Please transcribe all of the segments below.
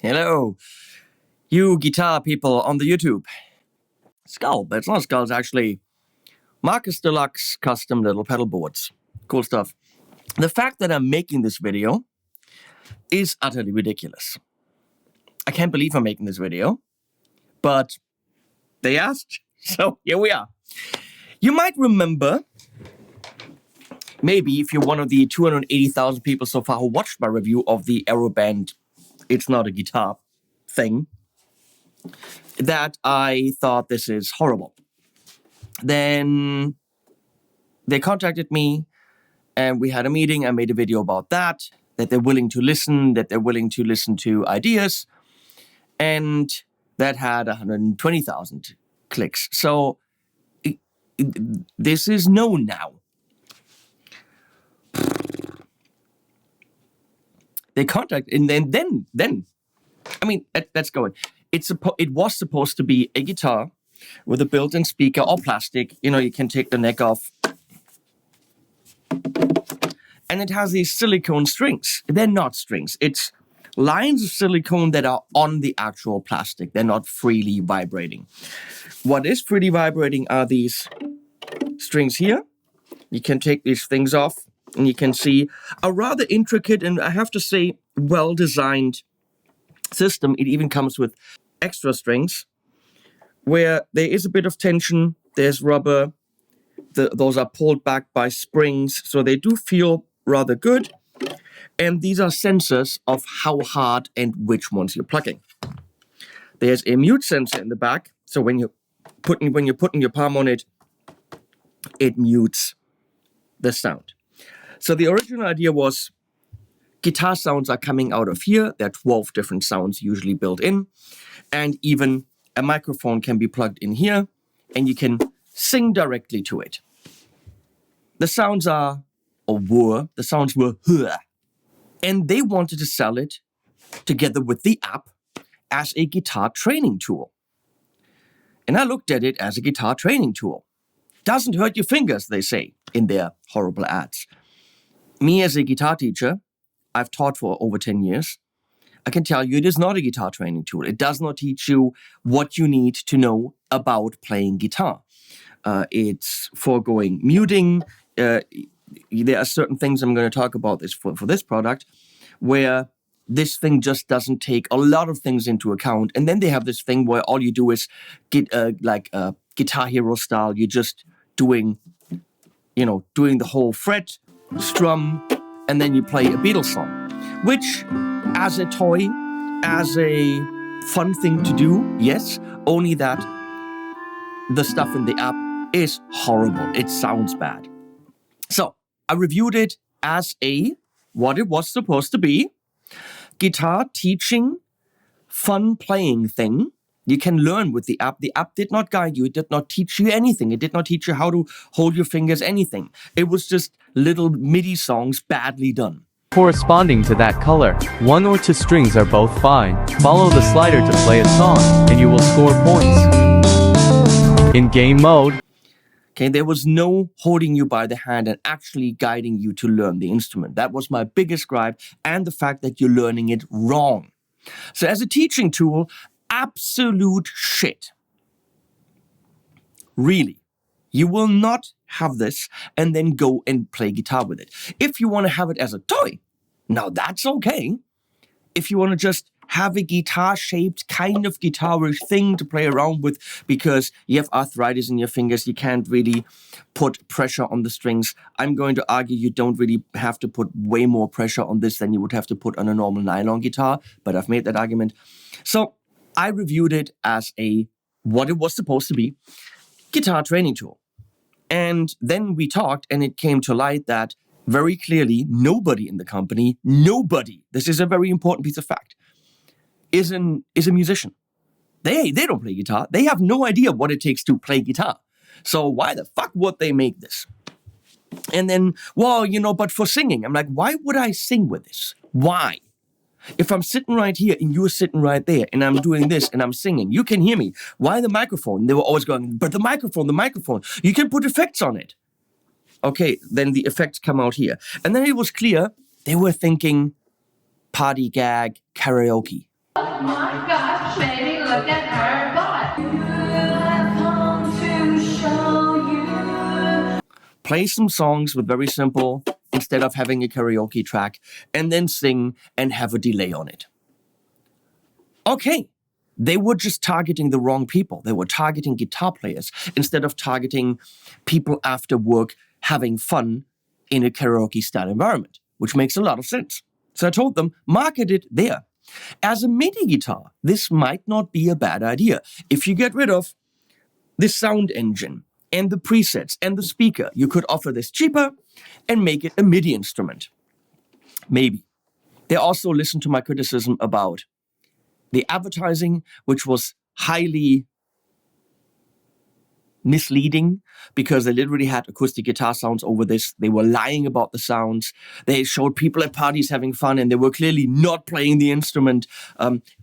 Hello, you guitar people on the YouTube. Skull, but it's not Skull, it's actually Marcus Deluxe custom little pedal boards. Cool stuff. The fact that I'm making this video is utterly ridiculous. I can't believe I'm making this video, but they asked, so here we are. You might remember, maybe if you're one of the 280,000 people so far who watched my review of the Aeroband It's Not a Guitar thing, that I thought this is horrible. Then they contacted me and we had a meeting. I made a video about that they're willing to listen, that they're willing to listen to ideas. And that had 120,000 clicks. So this is known now. They contacted, and then, I mean, let's go in. It was supposed to be a guitar with a built-in speaker or plastic. You know, you can take the neck off. And it has these silicone strings. They're not strings. It's lines of silicone that are on the actual plastic. They're not freely vibrating. What is freely vibrating are these strings here. You can take these things off and you can see a rather intricate and, I have to say, well-designed system. It even comes with extra strings where there is a bit of tension. There's rubber. Those are pulled back by springs, so they do feel rather good. And these are sensors of how hard and which ones you're plucking. There's a mute sensor in the back, so when you're putting your palm on it, it mutes the sound. So the original idea was guitar sounds are coming out of here. There are 12 different sounds usually built in, and even a microphone can be plugged in here, and you can sing directly to it. The sounds were huh. And they wanted to sell it together with the app as a guitar training tool. And I looked at it as a guitar training tool. Doesn't hurt your fingers, they say in their horrible ads. Me as a guitar teacher, I've taught for over 10 years. I can tell you it is not a guitar training tool. It does not teach you what you need to know about playing guitar. It's foregoing muting. There are certain things I'm going to talk about this for this product where this thing just doesn't take a lot of things into account. And then they have this thing where all you do is get like Guitar Hero style. You're just doing the whole fret, strum, and then you play a Beatles song, which as a toy, as a fun thing to do, yes, only that the stuff in the app is horrible. It sounds bad. So I reviewed it as what it was supposed to be, guitar teaching, fun playing thing. You can learn with the app. The app did not guide you. It did not teach you anything. It did not teach you how to hold your fingers, anything. It was just little MIDI songs badly done. Corresponding to that color, 1 or 2 strings are both fine. Follow the slider to play a song, and you will score points. In game mode, okay, there was no holding you by the hand and actually guiding you to learn the instrument. That was my biggest gripe, and the fact that you're learning it wrong. So as a teaching tool, absolute shit. Really. You will not have this and then go and play guitar with it. If you want to have it as a toy, now that's okay. If you want to just have a guitar-shaped kind of guitarish thing to play around with because you have arthritis in your fingers, you can't really put pressure on the strings. I'm going to argue you don't really have to put way more pressure on this than you would have to put on a normal nylon guitar, but I've made that argument. So I reviewed it as what it was supposed to be, guitar training tool. And then we talked and it came to light that very clearly nobody in the company, this is a very important piece of fact, is a musician. They don't play guitar. They have no idea what it takes to play guitar. So why the fuck would they make this? And then, but for singing, I'm like, why would I sing with this? Why? If I'm sitting right here and you're sitting right there and I'm doing this and I'm singing, you can hear me. Why the microphone? They were always going, but the microphone, you can put effects on it. Okay, then the effects come out here. And then it was clear they were thinking party gag karaoke. Oh my gosh, baby, look at her butt. I've come to show you. Play some songs with very simple instead of having a karaoke track, and then sing and have a delay on it. Okay, they were just targeting the wrong people. They were targeting guitar players instead of targeting people after work having fun in a karaoke style environment, which makes a lot of sense. So I told them, market it there. As a MIDI guitar, this might not be a bad idea. If you get rid of the sound engine and the presets and the speaker, you could offer this cheaper and make it a MIDI instrument. Maybe. They also listened to my criticism about the advertising, which was highly misleading because they literally had acoustic guitar sounds over this. They were lying about the sounds. They showed people at parties having fun and they were clearly not playing the instrument.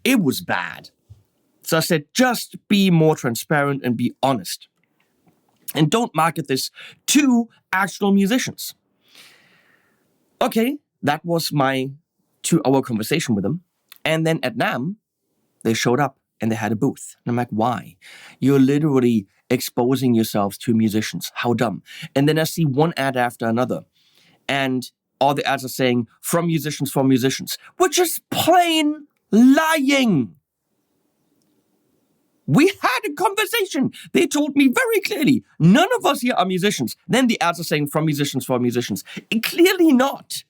It was bad. So I said, just be more transparent and be honest. And don't market this to actual musicians. Okay, that was my 2-hour conversation with them. And then at NAMM, they showed up and they had a booth. And I'm like, why? You're literally exposing yourselves to musicians. How dumb. And then I see one ad after another. And all the ads are saying, from musicians for musicians, which is plain lying. We had a conversation. They told me very clearly, none of us here are musicians. Then the ads are saying, from musicians for musicians. Clearly not.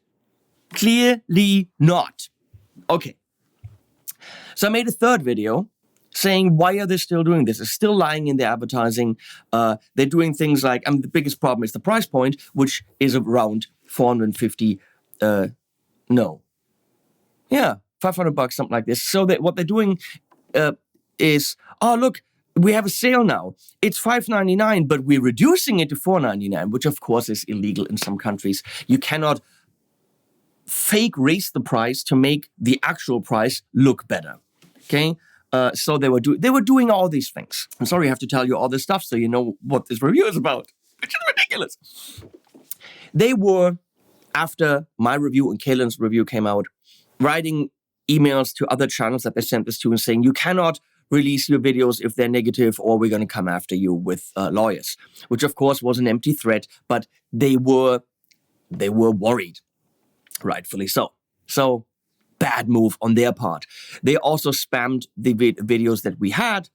Clearly not. Okay. So I made a third video saying, why are they still doing this? They're still lying in their advertising. They're doing things like, the biggest problem is the price point, which is around 450, $500, something like this. So that what they're doing is, oh, look, we have a sale now. It's $599, but we're reducing it to $499, which of course is illegal in some countries. You cannot fake raise the price to make the actual price look better. Okay, so they were doing all these things. I'm sorry I have to tell you all this stuff so you know what this review is about, which is ridiculous. They were, after my review and Kaylin's review came out, writing emails to other channels that they sent this to and saying, you cannot release your videos if they're negative or we're going to come after you with lawyers, which of course was an empty threat, but they were worried, rightfully so. So, bad move on their part. They also spammed the videos that we had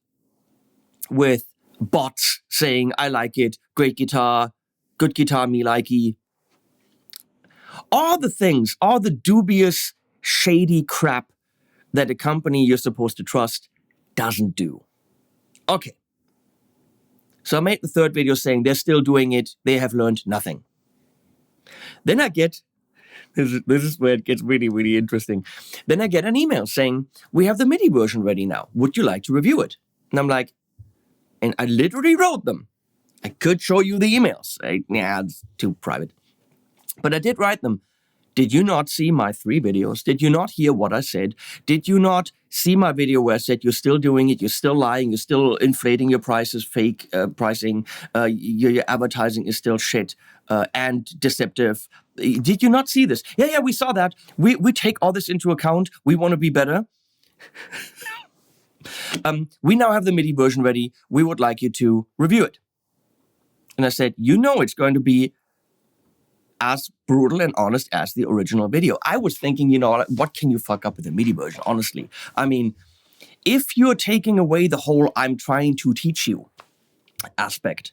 with bots saying, I like it, great guitar, good guitar, me likey. All the things, all the dubious, shady crap that a company you're supposed to trust doesn't do. Okay. So I made the third video saying they're still doing it, they have learned nothing. Then I get This is where it gets really, really interesting. Then I get an email saying, we have the MIDI version ready now. Would you like to review it? And I'm like, and I literally wrote them. I could show you the emails. It's too private. But I did write them. Did you not see my 3 videos? Did you not hear what I said? Did you not see my video where I said you're still doing it, you're still lying, you're still inflating your prices, fake pricing, your advertising is still shit and deceptive? Did you not see this? Yeah, we saw that. We take all this into account. We want to be better. We now have the MIDI version ready. We would like you to review it. And I said, it's going to be as brutal and honest as the original video. I was thinking, what can you fuck up with the MIDI version, honestly? I mean, if you're taking away the whole I'm trying to teach you aspect,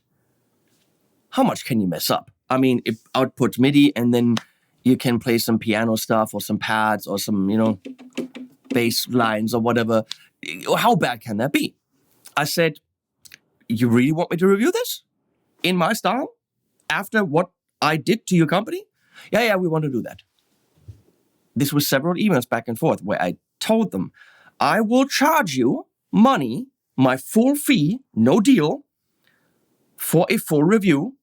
how much can you mess up? I mean, it outputs MIDI and then you can play some piano stuff or some pads or some, bass lines or whatever. How bad can that be? I said, you really want me to review this in my style after what I did to your company? Yeah, we want to do that. This was several emails back and forth where I told them, I will charge you money, my full fee, no deal, for a full review.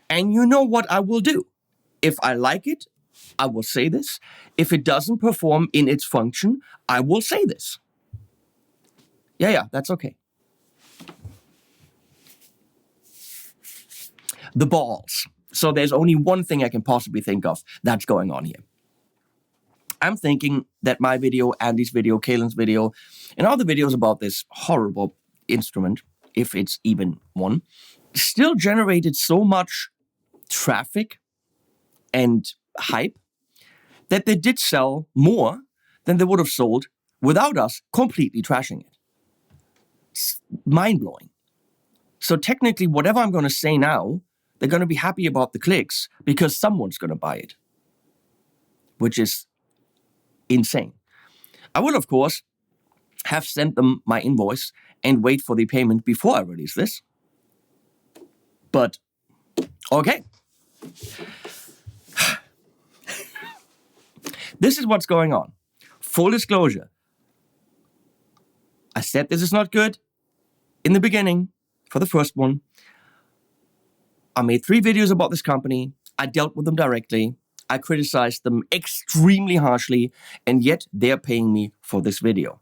And you know what I will do. If I like it, I will say this. If it doesn't perform in its function, I will say this. Yeah, that's okay. The balls. So there's only one thing I can possibly think of that's going on here. I'm thinking that my video, Andy's video, Kalen's video, and all the videos about this horrible instrument, if it's even one, still generated so much traffic and hype that they did sell more than they would have sold without us completely trashing it. It's mind-blowing. So technically, whatever I'm going to say now, they're going to be happy about the clicks because someone's going to buy it, which is insane. I will, of course, have sent them my invoice and wait for the payment before I release this. But, okay. This is what's going on. Full disclosure. I said this is not good in the beginning for the first one. I made 3 videos about this company. I dealt with them directly. I criticized them extremely harshly, and yet they're paying me for this video.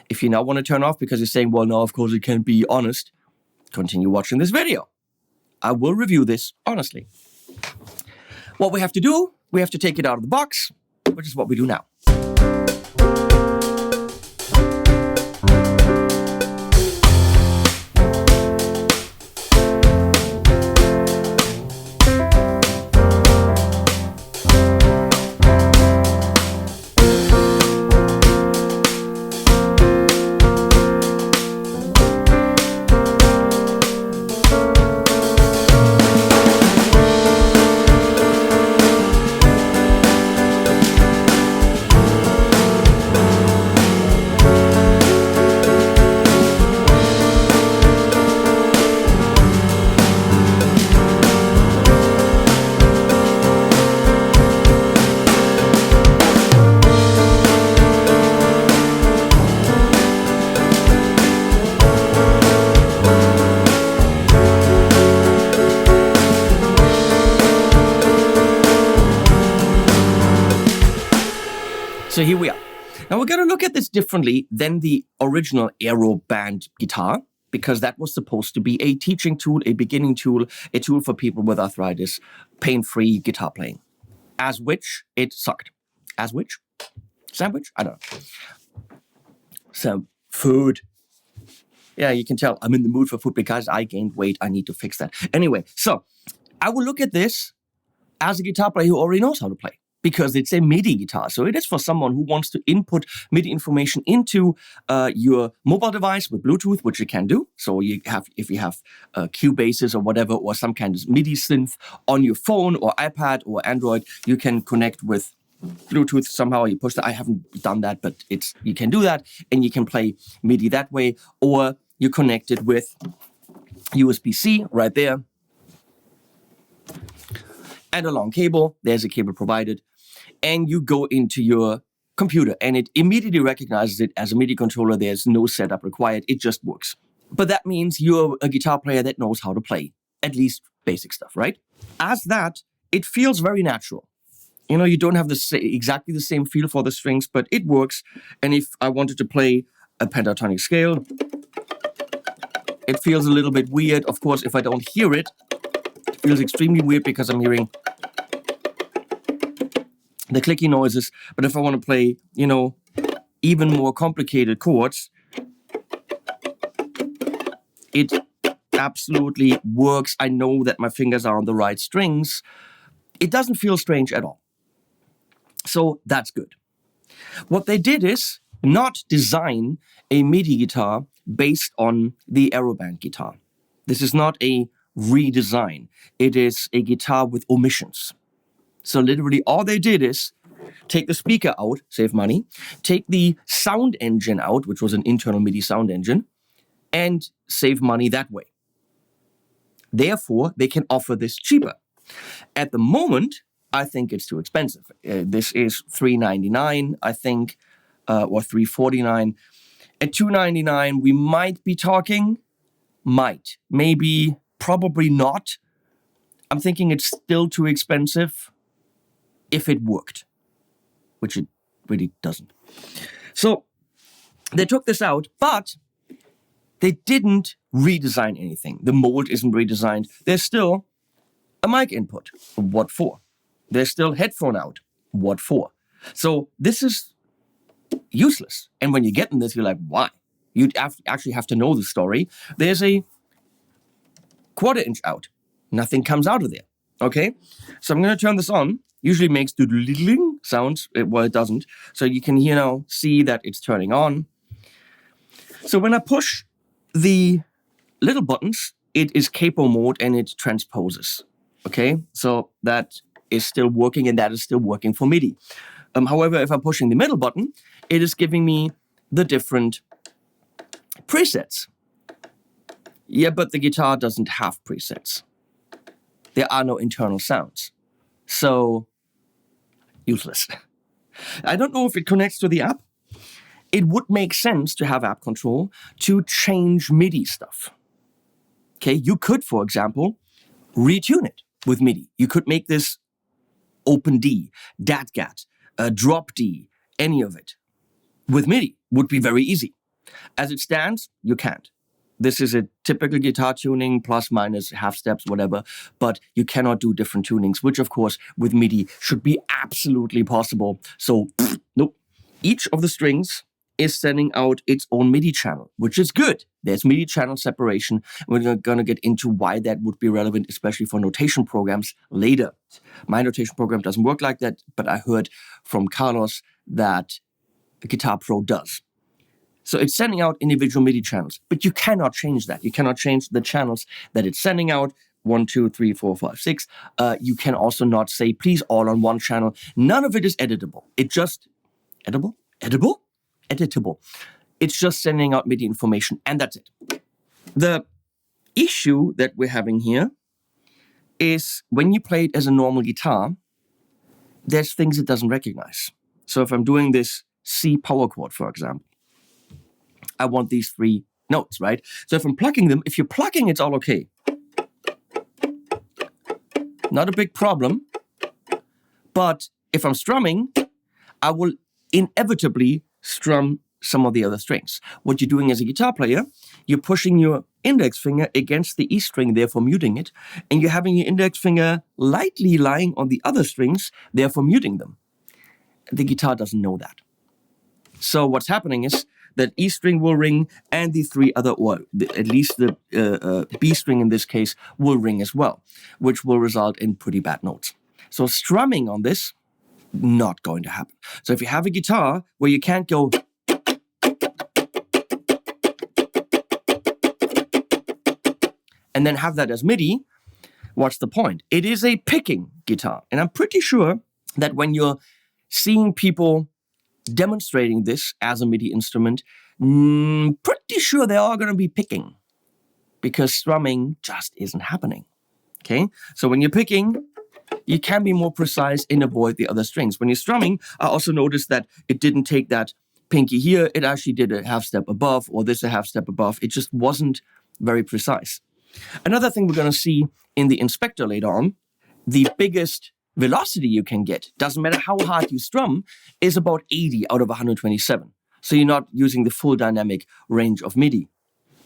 If you now want to turn off because you're saying, well, no, of course it can't be honest, continue watching this video. I will review this honestly. What we have to do, we have to take it out of the box, which is what we do now. So here we are. Now we're going to look at this differently than the original Aeroband guitar, because that was supposed to be a teaching tool, a beginning tool, a tool for people with arthritis, pain-free guitar playing. As which, it sucked. As which? Sandwich? I don't know. So, food. Yeah, you can tell I'm in the mood for food because I gained weight. I need to fix that. Anyway, so I will look at this as a guitar player who already knows how to play, because it's a MIDI guitar. So it is for someone who wants to input MIDI information into your mobile device with Bluetooth, which you can do. So you have, if you have Cubases or whatever, or some kind of MIDI synth on your phone or iPad or Android, you can connect with Bluetooth somehow. You push that. I haven't done that, but you can do that, and you can play MIDI that way. Or you connect it with USB-C right there, and a long cable. There's a cable provided. And you go into your computer, and it immediately recognizes it as a MIDI controller. There's no setup required. It just works. But that means you're a guitar player that knows how to play, at least basic stuff, right? As that, it feels very natural. You know, you don't have exactly the same feel for the strings, but it works. And if I wanted to play a pentatonic scale, it feels a little bit weird. Of course, if I don't hear it, it feels extremely weird because I'm hearing the clicky noises. But if I want to play, you know, even more complicated chords, it absolutely works. I know that my fingers are on the right strings. It doesn't feel strange at all. So that's good. What they did is not design a MIDI guitar based on the Aeroband guitar. This is not a redesign. It is a guitar with omissions. So literally all they did is take the speaker out, save money, take the sound engine out, which was an internal MIDI sound engine, and save money that way. Therefore, they can offer this cheaper. At the moment, I think it's too expensive. This is $399, I think, or $349. At $299, we might be talking. Maybe, probably not. I'm thinking it's still too expensive if it worked, which it really doesn't. So they took this out, but they didn't redesign anything. The mold isn't redesigned. There's still a mic input. What for? There's still headphone out. What for? So this is useless. And when you get in this, you're like, why? You actually have to know the story. There's a 1/4 inch out. Nothing comes out of there. Okay? So I'm going to turn this on. Usually makes doodling sounds. Well, it doesn't. So you can, see that it's turning on. So when I push the little buttons, it is capo mode and it transposes. Okay? So that is still working, and that is still working for MIDI. However, if I'm pushing the middle button, it is giving me the different presets. Yeah, but the guitar doesn't have presets. There are no internal sounds. So, useless. I don't know if it connects to the app. It would make sense to have app control to change MIDI stuff. Okay, you could, for example, retune it with MIDI. You could make this open D, DAT-GAT, drop D, any of it. With MIDI would be very easy. As it stands, you can't. This is a typical guitar tuning, plus, minus, half steps, whatever, but you cannot do different tunings, which of course with MIDI should be absolutely possible. So, nope. Each of the strings is sending out its own MIDI channel, which is good. There's MIDI channel separation. We're going to get into why that would be relevant, especially for notation programs later. My notation program doesn't work like that, but I heard from Carlos that Guitar Pro does. So it's sending out individual MIDI channels, but you cannot change that. You cannot change the channels that it's sending out. 1, 2, 3, 4, 5, 6. You can also not say, please, all on one channel. None of it is editable. It just, editable? It's just sending out MIDI information, and that's it. The issue that we're having here is when you play it as a normal guitar, there's things it doesn't recognize. So if I'm doing this C power chord, for example, I want these 3 notes, right? So if I'm plucking them, if you're plucking, it's all okay. Not a big problem. But if I'm strumming, I will inevitably strum some of the other strings. What you're doing as a guitar player, you're pushing your index finger against the E string, therefore muting it, and you're having your index finger lightly lying on the other strings, therefore muting them. The guitar doesn't know that. So what's happening is that E string will ring, and the 3 other, or at least the B string in this case, will ring as well, which will result in pretty bad notes. So strumming on this, not going to happen. So if you have a guitar where you can't go and then have that as MIDI, what's the point? It is a picking guitar. And I'm pretty sure that when you're seeing people demonstrating this as a MIDI instrument, pretty sure they are going to be picking, because strumming just isn't happening. Okay? So when you're picking, you can be more precise and avoid the other strings. When you're strumming, I also noticed that it didn't take that pinky here. It actually did a half step above, or this a half step above. It just wasn't very precise. Another thing we're going to see in the inspector later on, the biggest velocity you can get, doesn't matter how hard you strum, is about 80 out of 127. So you're not using the full dynamic range of MIDI.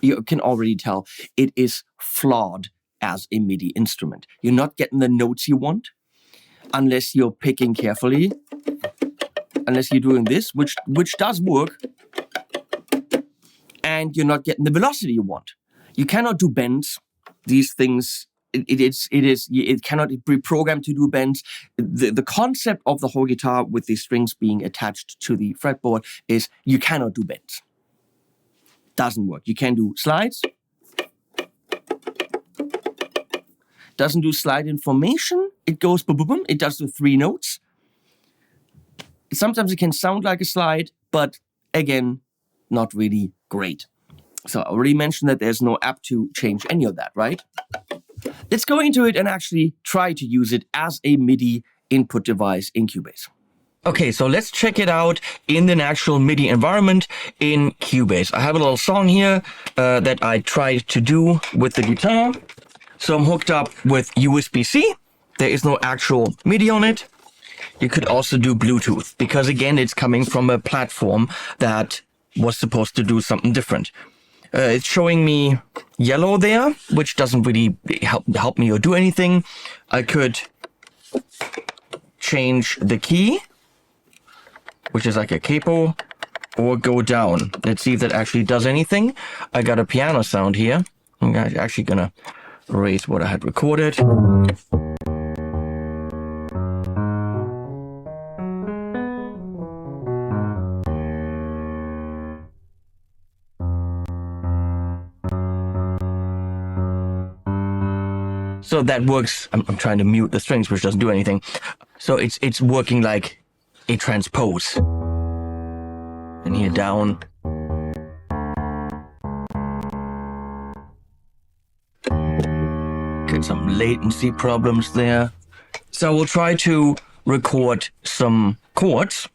You can already tell it is flawed as a MIDI instrument. You're not getting the notes you want unless you're picking carefully, unless you're doing this, which does work, and you're not getting the velocity you want. You cannot do bends. These things, it cannot be programmed to do bends. The concept of the whole guitar with the strings being attached to the fretboard is you cannot do bends. Doesn't work. You can do slides. Doesn't do slide information. It goes boom, boom, boom. It does the 3 notes. Sometimes it can sound like a slide, but again, not really great. So I already mentioned that there's no app to change any of that, right? Let's go into it and actually try to use it as a MIDI input device in Cubase. Okay, so let's check it out in an actual MIDI environment in Cubase. I have a little song here that I tried to do with the guitar. So I'm hooked up with USB-C. There is no actual MIDI on it. You could also do Bluetooth, because again, it's coming from a platform that was supposed to do something different. It's showing me yellow there, which doesn't really help me or do anything. I could change the key. which is like a capo, or go down. Let's see if that actually does anything. I got a piano sound here. I'm actually gonna erase what I had recorded. So that works. I'm trying to mute the strings, which doesn't do anything. So it's working like a transpose. And here down. Get some latency problems there. So we'll try to record some chords.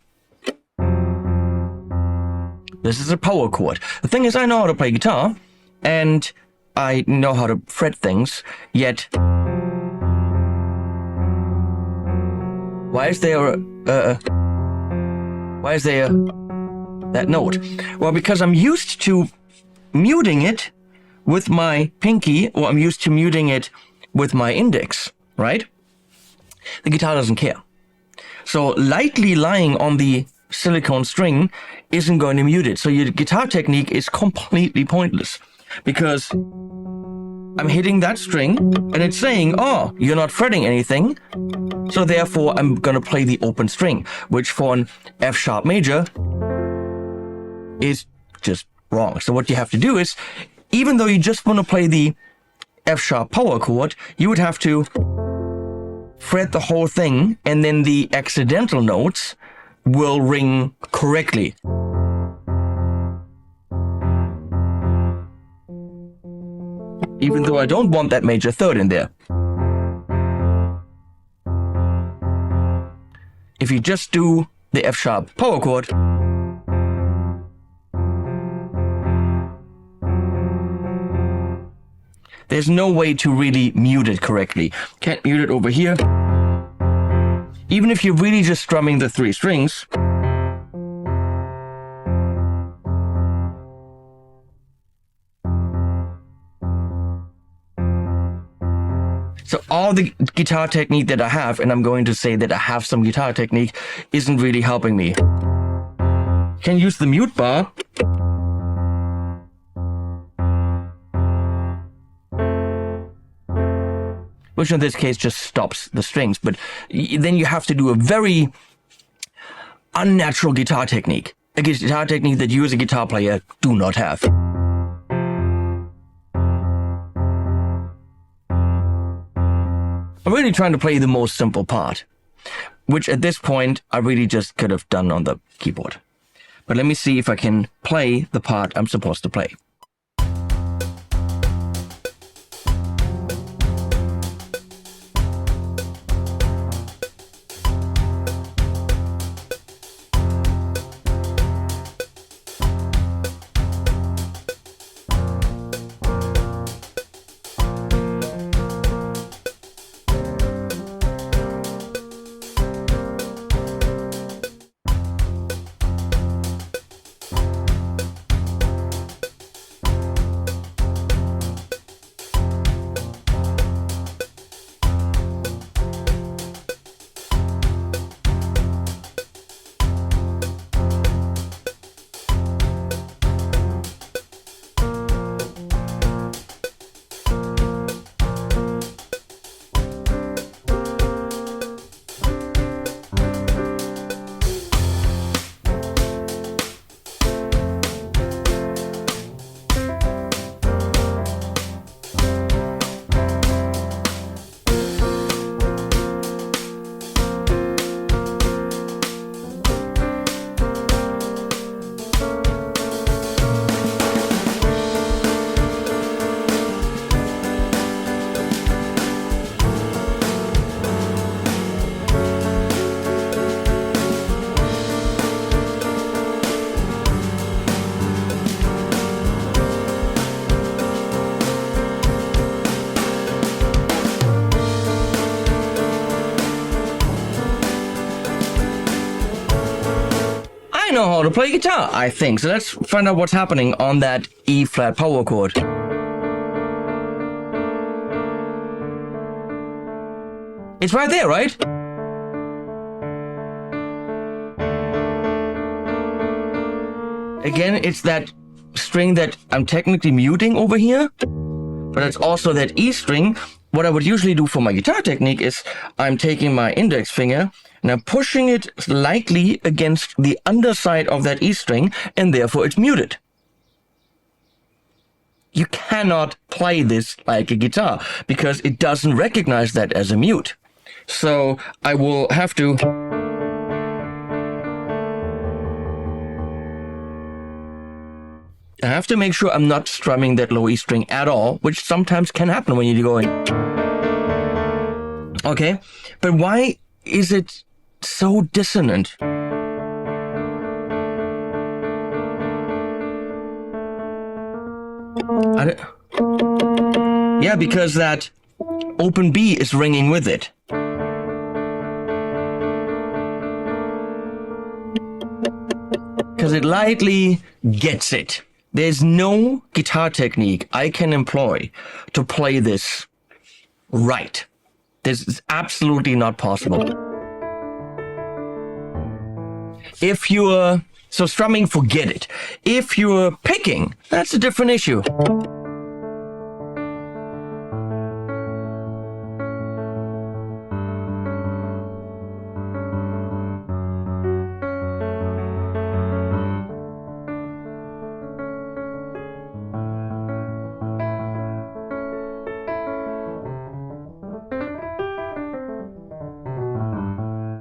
This is a power chord. The thing is, I know how to play guitar, and I know how to fret things, yet why is there that note? Well, because I'm used to muting it with my pinky, or I'm used to muting it with my index, right? The guitar doesn't care. So lightly lying on the silicone string isn't going to mute it. So your guitar technique is completely pointless, because I'm hitting that string and it's saying, oh, you're not fretting anything. So therefore I'm going to play the open string, which for an F sharp major is just wrong. So what you have to do is, even though you just want to play the F sharp power chord, you would have to fret the whole thing, and then the accidental notes will ring correctly. Even though I don't want that major third in there. If you just do the F sharp power chord, there's no way to really mute it correctly. Can't mute it over here. Even if you're really just strumming the three strings, so all the guitar technique that I have, and I'm going to say that I have some guitar technique, isn't really helping me. Can use the mute bar. Which in this case just stops the strings, but then you have to do a very unnatural guitar technique. A guitar technique that you as a guitar player do not have. I'm really trying to play the most simple part, which at this point I really just could have done on the keyboard. But let me see if I can play the part I'm supposed to play. I know how to play guitar, I think. So let's find out what's happening on that E flat power chord. It's right there, right? Again, it's that string that I'm technically muting over here, but it's also that E string. What I would usually do for my guitar technique is I'm taking my index finger and I'm pushing it lightly against the underside of that E string, and therefore it's muted. You cannot play this like a guitar because it doesn't recognize that as a mute. So I will have to make sure I'm not strumming that low E string at all, which sometimes can happen when you're going. Okay, but why is it so dissonant? Yeah, because that open B is ringing with it. Because it lightly gets it. There's no guitar technique I can employ to play this right. This is absolutely not possible. If you're so strumming, forget it. If you're picking, that's a different issue.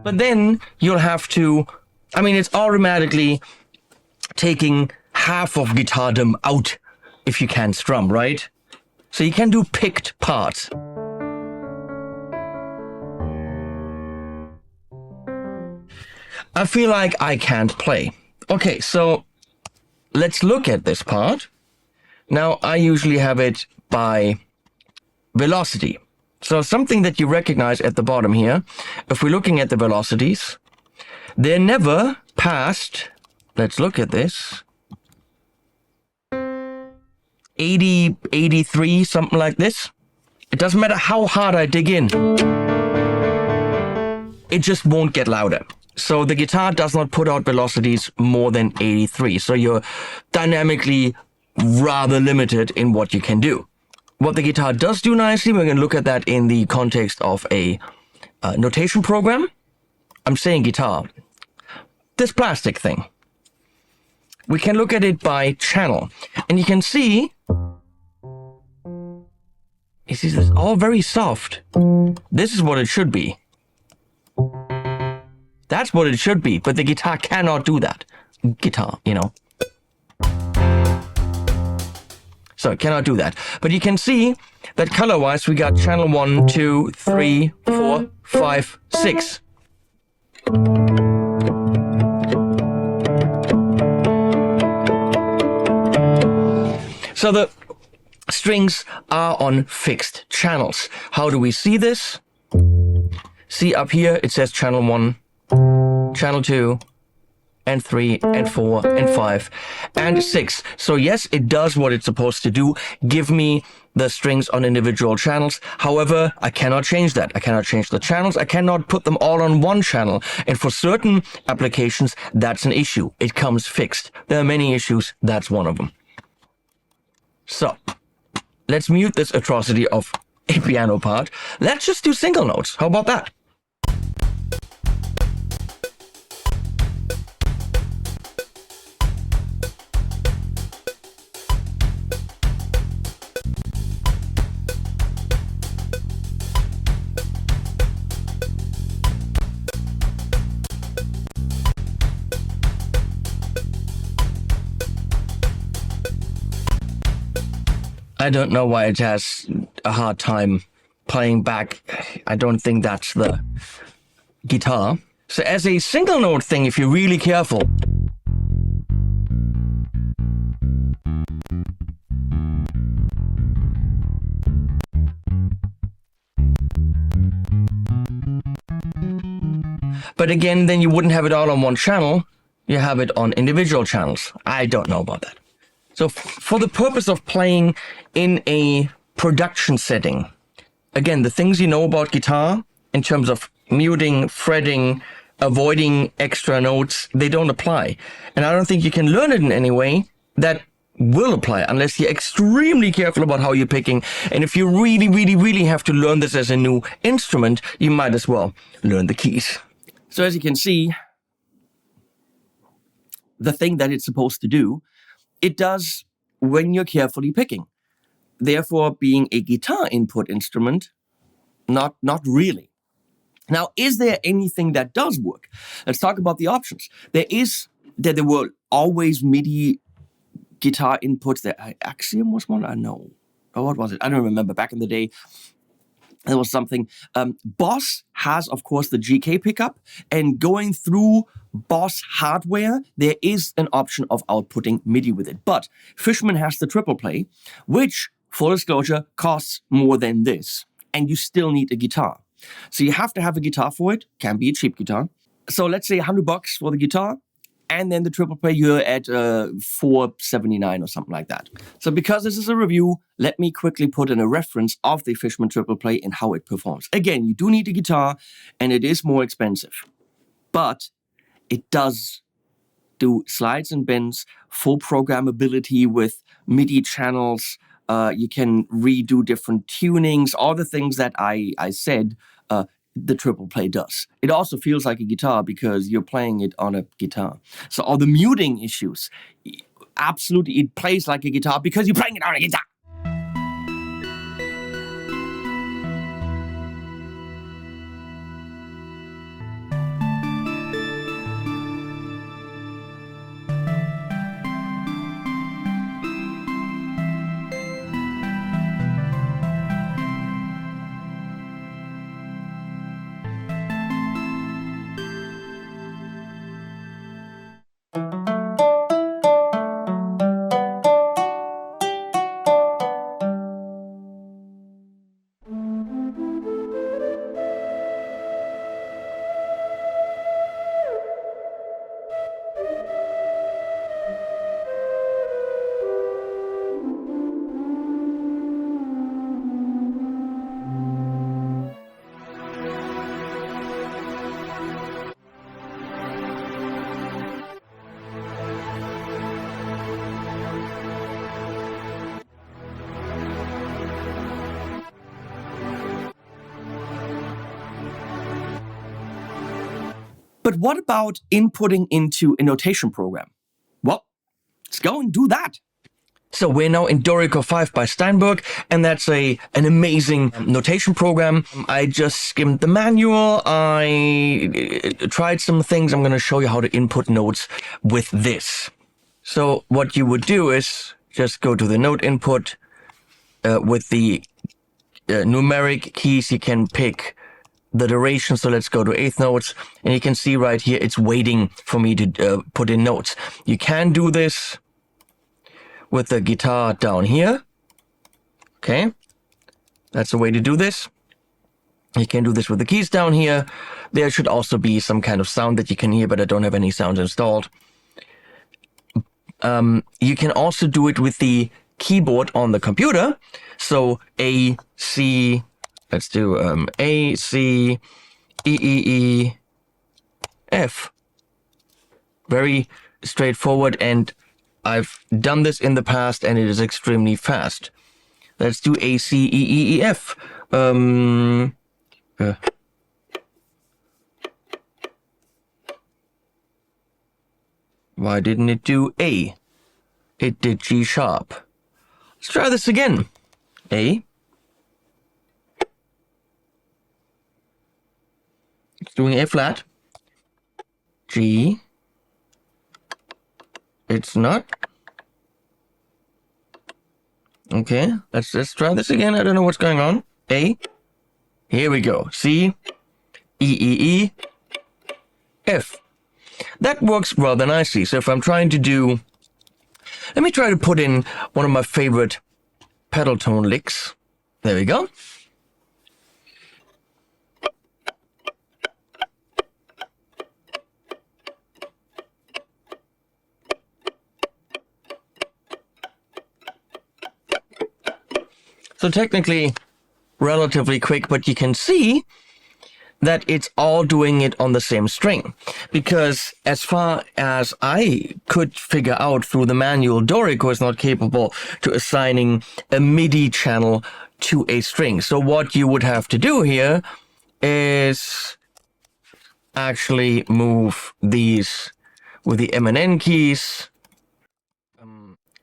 But then you'll have to, it's automatically taking half of guitardom out if you can't strum, right? So you can do picked parts. I feel like I can't play. Okay, so let's look at this part. Now, I usually have it by velocity. So something that you recognize at the bottom here, if we're looking at the velocities, they're never past, let's look at this, 80, 83, something like this. It doesn't matter how hard I dig in. It just won't get louder. So the guitar does not put out velocities more than 83. So you're dynamically rather limited in what you can do. What the guitar does do nicely, we're going to look at that in the context of a notation program. I'm saying guitar. This plastic thing. We can look at it by channel. And you can see, this is all very soft. This is what it should be. That's what it should be, but the guitar cannot do that. Guitar, So it cannot do that. But you can see that color-wise, we got channel 1, 2, 3, 4, 5, 6. So the strings are on fixed channels. How do we see this? See up here, it says channel 1, channel 2, and 3, and 4, and 5, and 6. So yes, it does what it's supposed to do. Give me the strings on individual channels. However, I cannot change that. I cannot change the channels. I cannot put them all on one channel. And for certain applications, that's an issue. It comes fixed. There are many issues. That's one of them. So, let's mute this atrocity of a piano part. Let's just do single notes. How about that? I don't know why it has a hard time playing back. I don't think that's the guitar. So as a single note thing, if you're really careful, but again, then you wouldn't have it all on one channel. You have it on individual channels. I don't know about that. So for the purpose of playing in a production setting, again, the things you know about guitar in terms of muting, fretting, avoiding extra notes, they don't apply. And I don't think you can learn it in any way that will apply unless you're extremely careful about how you're picking. And if you really, really, really have to learn this as a new instrument, you might as well learn the keys. So as you can see, the thing that it's supposed to do, it does when you're carefully picking. Therefore, being a guitar input instrument, not really. Now, is there anything that does work? Let's talk about the options. There were always MIDI guitar inputs. Axiom was one? I know. Or what was it? I don't remember. Back in the day, there was something. Boss has, of course, the GK pickup. And going through Boss hardware, there is an option of outputting MIDI with it. But Fishman has the triple play, which, full disclosure, costs more than this. And you still need a guitar. So you have to have a guitar for it. Can be a cheap guitar. So let's say $100 for the guitar. And then the triple play, you're at $479 or something like that. So because this is a review, let me quickly put in a reference of the Fishman triple play and how it performs. Again, you do need a guitar, and it is more expensive. But it does do slides and bends, full programmability with MIDI channels. You can redo different tunings, all the things that I said the triple play does. It also feels like a guitar because you're playing it on a guitar. So all the muting issues, absolutely, it plays like a guitar because you're playing it on a guitar. But what about inputting into a notation program? Well, let's go and do that. So we're now in Dorico 5 by Steinberg, and that's an amazing notation program. I just skimmed the manual. I tried some things. I'm going to show you how to input notes with this. So what you would do is just go to the note input with the numeric keys. You can pick the duration. So let's go to eighth notes, and you can see right here, it's waiting for me to put in notes. You can do this with the guitar down here. Okay. That's the way to do this. You can do this with the keys down here. There should also be some kind of sound that you can hear, but I don't have any sounds installed. You can also do it with the keyboard on the computer. So A, C, let's do A, C, E, E, E, F. Very straightforward, and I've done this in the past, and it is extremely fast. Let's do A, C, E, E, E, F. Why didn't it do A? It did G sharp. Let's try this again. A. It's doing A flat. G. It's not. Okay, let's try this again. I don't know what's going on. A. Here we go. C. E, E, E. F. That works rather nicely. So if I'm trying to do... Let me try to put in one of my favorite pedal tone licks. There we go. So technically relatively quick, but you can see that it's all doing it on the same string. Because as far as I could figure out through the manual, Dorico is not capable to assigning a MIDI channel to a string. So what you would have to do here is actually move these with the M and N keys,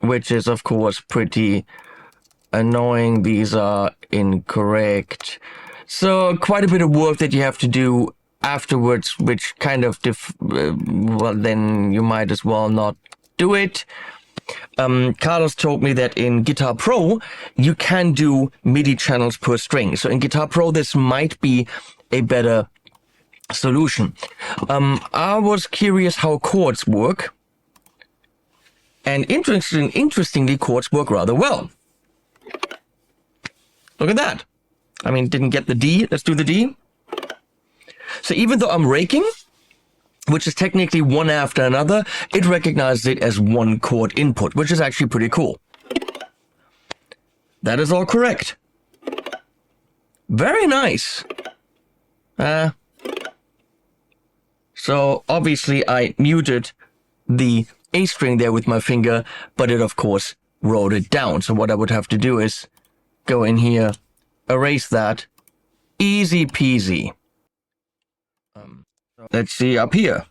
which is of course pretty annoying. These are incorrect. So quite a bit of work that you have to do afterwards, which kind of, well, then you might as well not do it. Carlos told me that in Guitar Pro, you can do MIDI channels per string. So in Guitar Pro, this might be a better solution. I was curious how chords work. And interestingly, chords work rather well. Look at that. I mean, didn't get the D. Let's do the D. So even though I'm raking, which is technically one after another, it recognizes it as one chord input, which is actually pretty cool. That is all correct. Very nice. So obviously I muted the A string there with my finger, but it of course wrote it down. So what I would have to do is go in here, erase that, easy peasy. Let's see up here.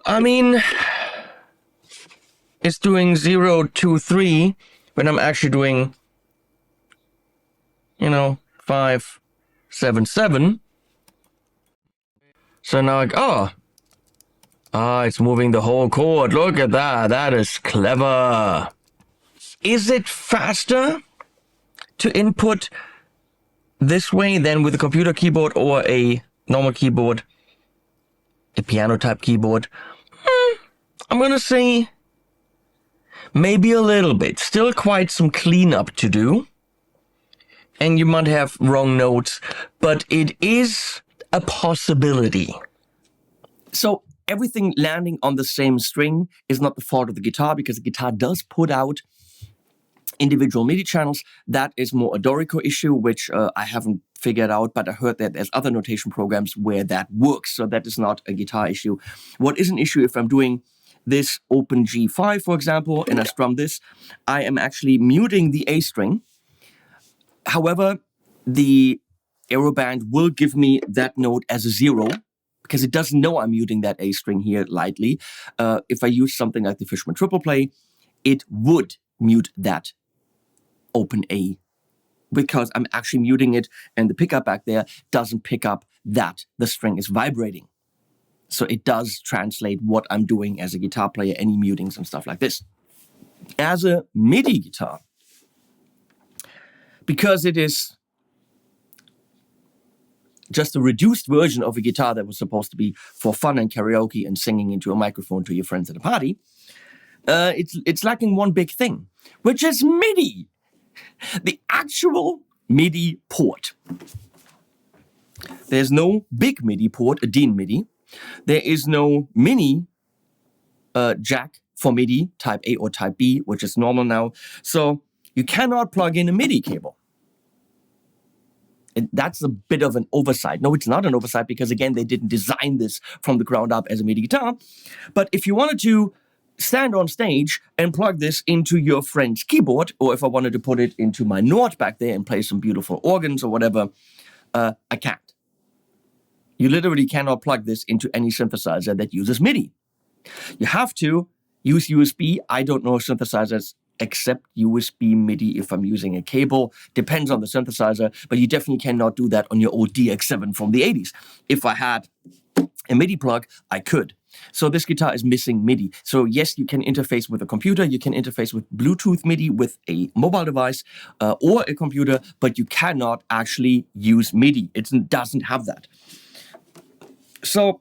I mean, it's doing 0, 2, 3 when I'm actually doing, 5, 7, 7. So now it's moving the whole chord. Look at that. That is clever. Is it faster to input this way than with a computer keyboard or a normal keyboard, a piano type keyboard? I'm gonna say maybe a little bit. Still quite some cleanup to do. And you might have wrong notes, but it is a possibility. So everything landing on the same string is not the fault of the guitar, because the guitar does put out individual MIDI channels. That is more a Dorico issue, which I haven't figured out, but I heard that there's other notation programs where that works. So that is not a guitar issue. What is an issue if I'm doing this open G5, for example, and I strum this, I am actually muting the A string. However, the Aeroband will give me that note as a 0 because it doesn't know I'm muting that A string here lightly. If I use something like the Fishman triple play, it would mute that open A because I'm actually muting it, and the pickup back there doesn't pick up that the string is vibrating. So it does translate what I'm doing as a guitar player, any mutings and stuff like this. As a MIDI guitar, because it is just a reduced version of a guitar that was supposed to be for fun and karaoke and singing into a microphone to your friends at a party, it's lacking one big thing, which is MIDI. The actual MIDI port. There's no big MIDI port, a DIN MIDI. There is no mini jack for MIDI, type A or type B, which is normal now. So you cannot plug in a MIDI cable. That's a bit of an oversight. No, it's not an oversight because, again, they didn't design this from the ground up as a MIDI guitar. But if you wanted to stand on stage and plug this into your friend's keyboard, or if I wanted to put it into my Nord back there and play some beautiful organs or whatever, I can't. You literally cannot plug this into any synthesizer that uses MIDI. You have to use USB. I don't know synthesizers except USB MIDI if I'm using a cable. Depends on the synthesizer, but you definitely cannot do that on your old DX7 from the 80s. If I had a MIDI plug, I could. So this guitar is missing MIDI. So yes, you can interface with a computer, you can interface with Bluetooth MIDI with a mobile device or a computer, but you cannot actually use MIDI. It doesn't have that. So,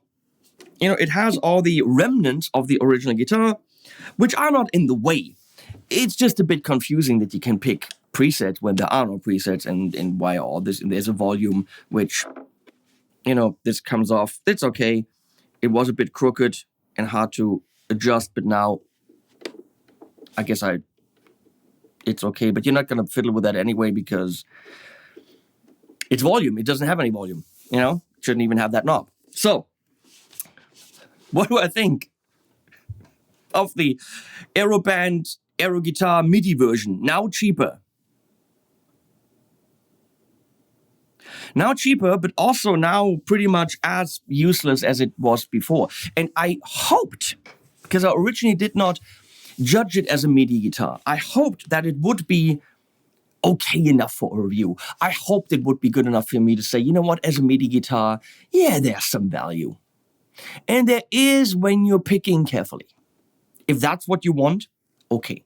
it has all the remnants of the original guitar, which are not in the way. It's just a bit confusing that you can pick presets when there are no presets, and why all this. And there's a volume, which, this comes off. It's okay. It was a bit crooked and hard to adjust, but now I guess I it's okay. But you're not going to fiddle with that anyway because it's volume. It doesn't have any volume, you know? Shouldn't even have that knob. So, what do I think of the Aeroband Aero Guitar MIDI version? Now cheaper. Now cheaper, but also now pretty much as useless as it was before. And I hoped, because I originally did not judge it as a MIDI guitar, I hoped that it would be okay enough for a review. I hoped it would be good enough for me to say, you know what, as a MIDI guitar, yeah, there's some value. And there is when you're picking carefully. If that's what you want, okay.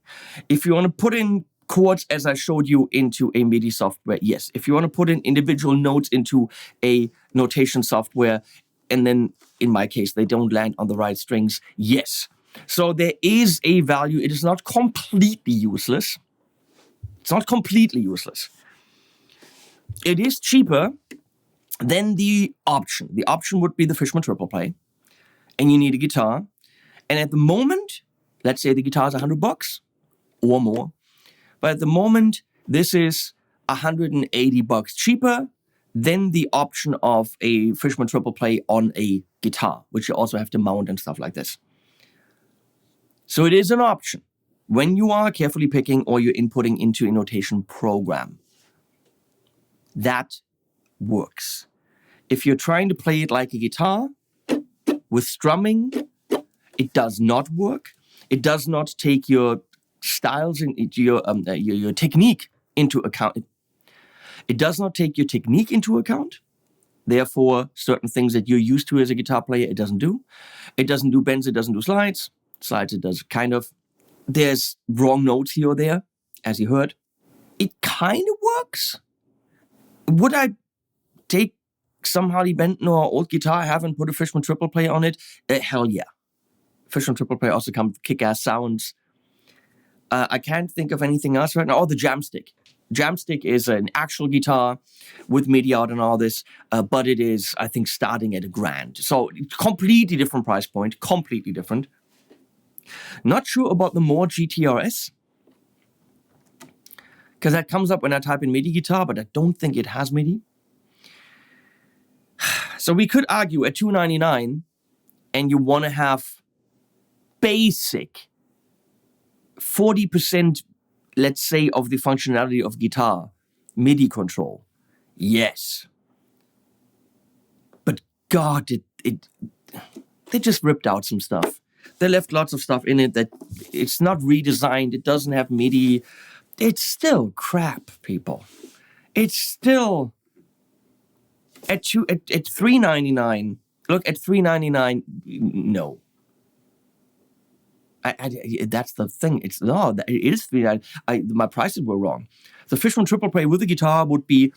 If you want to put in chords, as I showed you, into a MIDI software, yes. If you want to put in individual notes into a notation software, and then, in my case, they don't land on the right strings, yes. So there is a value. It is not completely useless. It's not completely useless. It is cheaper than the option. The option would be the Fishman triple play, and you need a guitar. And at the moment, let's say the guitar is $100 or more, but at the moment, this is $180 cheaper than the option of a Fishman triple play on a guitar, which you also have to mount and stuff like this. So it is an option when you are carefully picking or you're inputting into a notation program. That works. If you're trying to play it like a guitar with strumming, it does not work. It does not take your styles and your technique into account. It does not take your technique into account. Therefore, certain things that you're used to as a guitar player, it doesn't do. It doesn't do bends, it doesn't do slides. Slides, it does kind of. There's wrong notes here or there, as you heard. It kind of works. Would I take some Harley Benton or old guitar I have and put a Fishman triple play on it? Hell yeah. Fishman triple play also comes with kick-ass sounds. I can't think of anything else right now. Oh, the Jamstick. Jamstick is an actual guitar with MIDI out and all this, but it is, I think, starting at $1,000. So completely different price point, completely different. Not sure about the more GTRS, because that comes up when I type in MIDI guitar, but I don't think it has MIDI. So we could argue at $299, and you want to have basic 40%, let's say, of the functionality of guitar, MIDI control. Yes. But God, they just ripped out some stuff. They left lots of stuff in it that it's not redesigned. It doesn't have MIDI. It's still crap, people. It's still at $399. Look, at $399, no. That's the thing. It is $399. My prices were wrong. The Fishman triple play with the guitar would be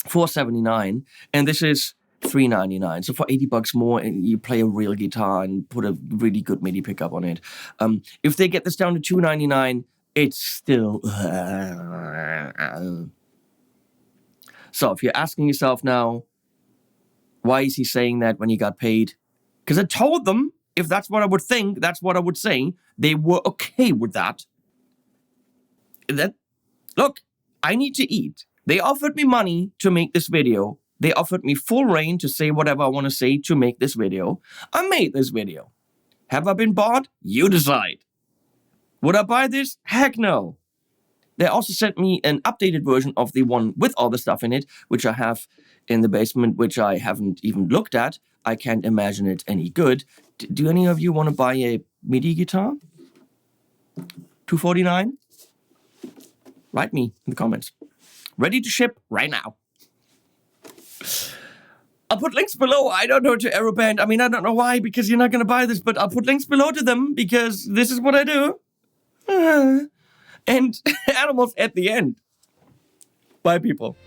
$479, and this is $399. So for $80 more, and you play a real guitar and put a really good MIDI pickup on it. If they get this down to $299, it's still. So if you're asking yourself now, why is he saying that when he got paid? Because I told them if that's what I would think, that's what I would say. They were okay with that. Look, I need to eat. They offered me money to make this video. They offered me full reign to say whatever I want to say to make this video. I made this video. Have I been bought? You decide. Would I buy this? Heck no. They also sent me an updated version of the one with all the stuff in it, which I have in the basement, which I haven't even looked at. I can't imagine it's any good. Do any of you want to buy a MIDI guitar? $249? Write me in the comments. Ready to ship right now. I'll put links below. I don't know, to Aeroband. I mean, I don't know why, because you're not going to buy this, but I'll put links below to them because this is what I do. And animals at the end. Bye, people.